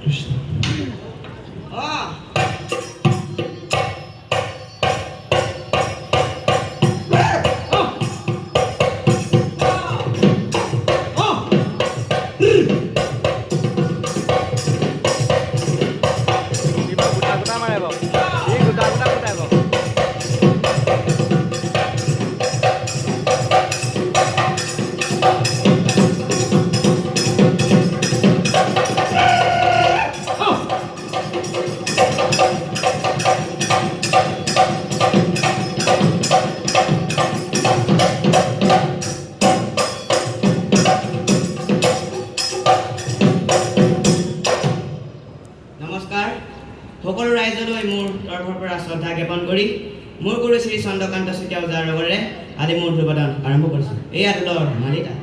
কৃষ্ণ সকলো ৰাইজলৈ মোৰ তৰফৰ পৰা শ্ৰদ্ধা জ্ঞাপন কৰি মোৰ গুৰু শ্ৰী চন্দ্ৰকান্ত চুতীয়া ওজাৰ লগৰে আজি মোৰ ধ্ৰুপদন আৰম্ভ কৰিছোঁ। এয়া ঢোলৰ মালিকা।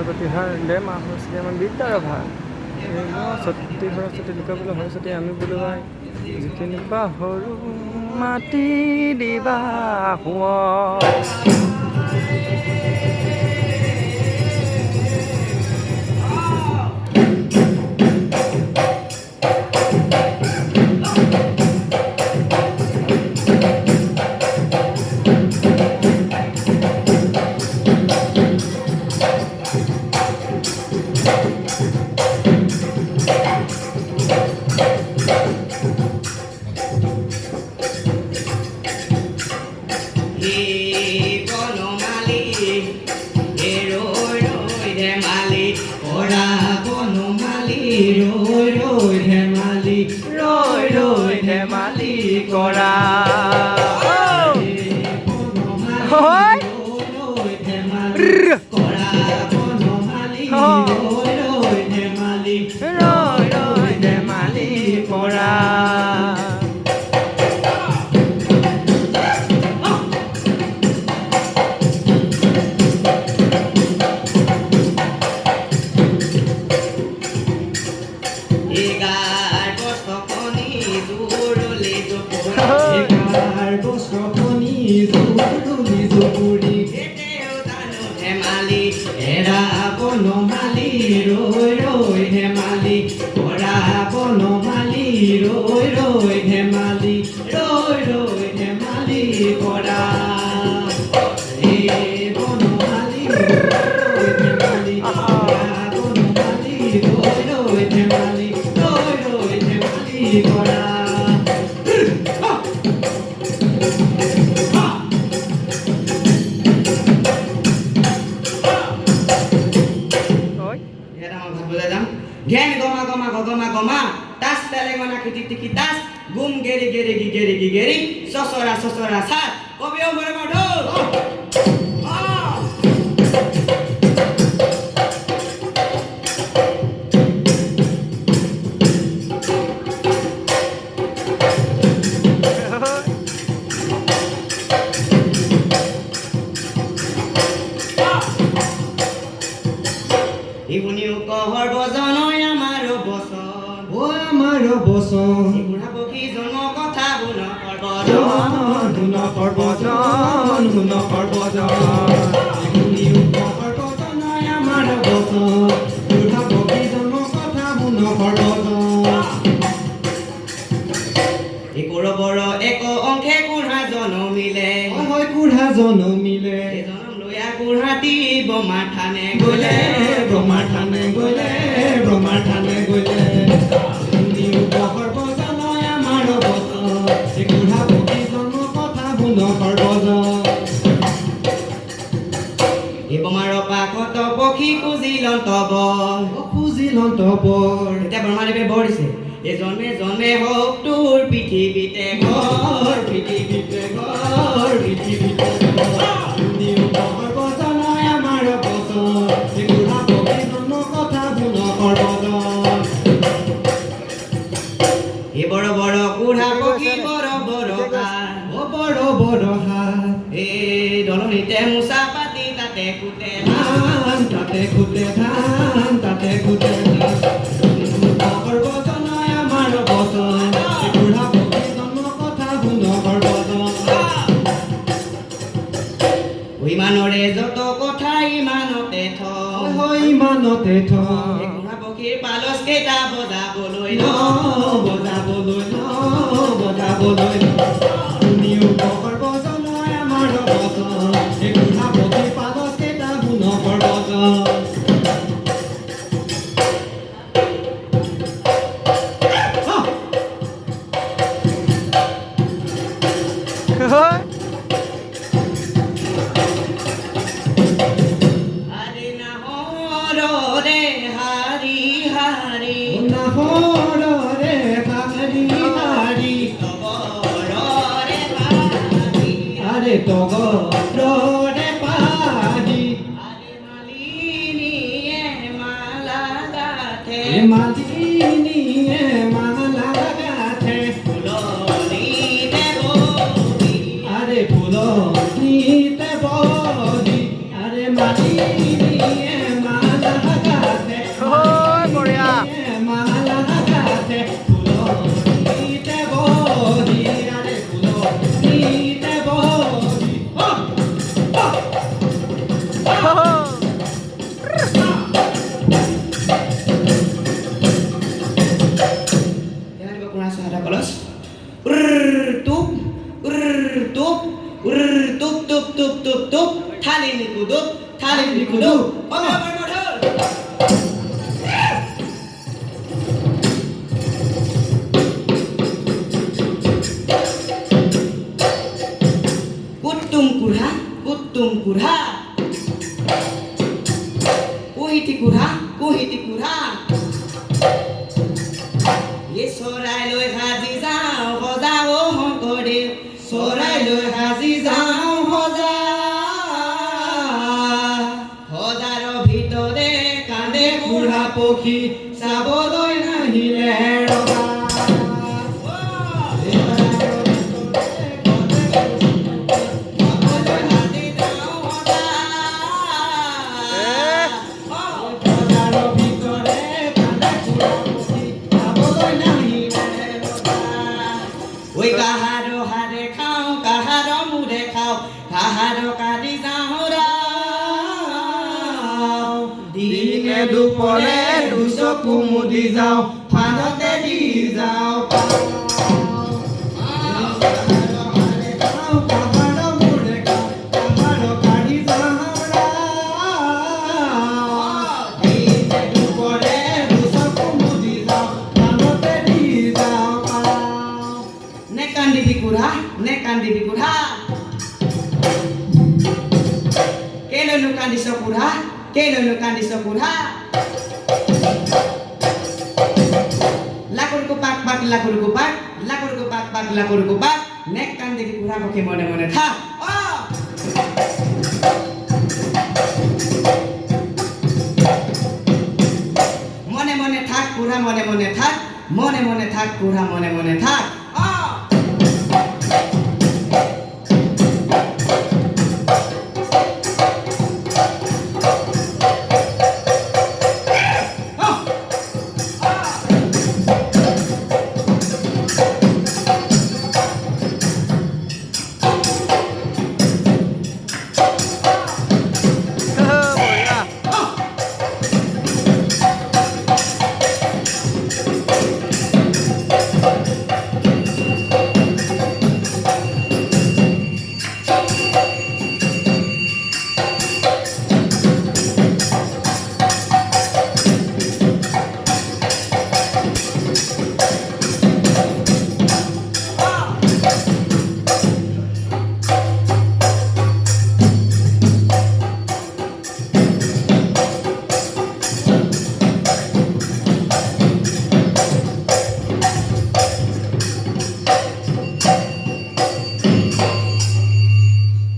প্ৰতিহাৰ দে মা সৰস্বতী আমাৰ বিদ্যাৰ অভাৱ সতী সৰস্বতী লোকে বোলে সৰস্বতী আমি বোলো ভাই যিখিনি পাহৰো মাটি দিবা Gen goma goma goma goma tas telengona kiti tas gum geri geri geri geri sosora sosora sat kobio bare madol Ibuniu kohor bojono amaro boson o amaro boson ibuna pokhi jonmo kotha guno korbojon ibuniu kohor bojono amaro boson ibuna pokhi jonmo kotha guno korbojon ekoro boro eko onkhe kurha jono mile hoy kurha jono mile Kurhati boma thane gole Niu kohor bojano amar boso e kurha pokhi jonmo kotha buno korbojo e bomar pakot pokhi kuzilon tobor eta brahmadewe boriছে e jone jone hok tur pithibite ghor Niu kohor bojano amar boso e kurha pokhi jonmo kotha buno korbojo e boro boro kurha pokhi বড় বড় হাত ও বড় বড় হাত এই দলনিতে মুচা পাতি তাতে কুটে ধান তাতে খুঁটে ধান তাতে খুঁটে গর্বজনয় আমার বচন বুঢ়া পক্ষী জন্ম কথা শুন গৰ্বজন ইমানৰে যত কথা ইমানতে থ হয় ইমানতে থ বুঢ়া পক্ষীৰ পালচ কেইটা বজাবলৈ ন বজাবলৈ বজাবলৈ শুনিও গৰ্বজনয় আমাৰ বচন বুঢ়া পক্ষী পালচ কেইটা শুন গৰ্বজন আৰে নাহৰ ৰে হাৰি হাৰি নাহৰৰে হাৰি হাৰি তগৰৰে পাৰি আৰে তগৰৰে পাহি আৰে মালিনীয়ে মালা গাথে মালিনীয়ে মালা গাথে ফুলনিতে বহি আৰে ফুলনিতে বহি আৰে মালিনীয়ে মালা গাথে বঢ়িয়া মালা গাথে ফুলনিতে বহি আৰে ফুলনিতে বহি Jangan dibawa kurasa ada kolos. Tup, tup, tup, tup, tup, tup, tup. Thali ni kudup, thali ni kudup. Oke, modal. Kutum kurha, kutum kurha. Kuhiti kurha, kuhiti kurha. চৰাই লৈ সাজি যাওঁ সজা অ শংকৰদেৱ চৰাই লৈ সাজি যাওঁ সজা সজাৰ ভিতৰে কান্দে বুঢ়া পক্ষী চাবলৈ নাহিলে ৰবা ঐ কাহাৰো হাৰে খাওঁ কাহাৰো মুৰে খাওঁ কাহাৰো কাটি যাওঁ ৰাও দিনে দুপৰে দুচকু মুদি যাওঁ ফানতে দি যাওঁ nekan di bikurha kelo nukan di sopurha kelo nukan di sopurha lakur kupak pak lakur kupak lakur kupak pak lakur kupak nekan di bikurha pakai mone mone tha oh mone mone thak kurha mone mone thak mone mone thak kurha mone mone thak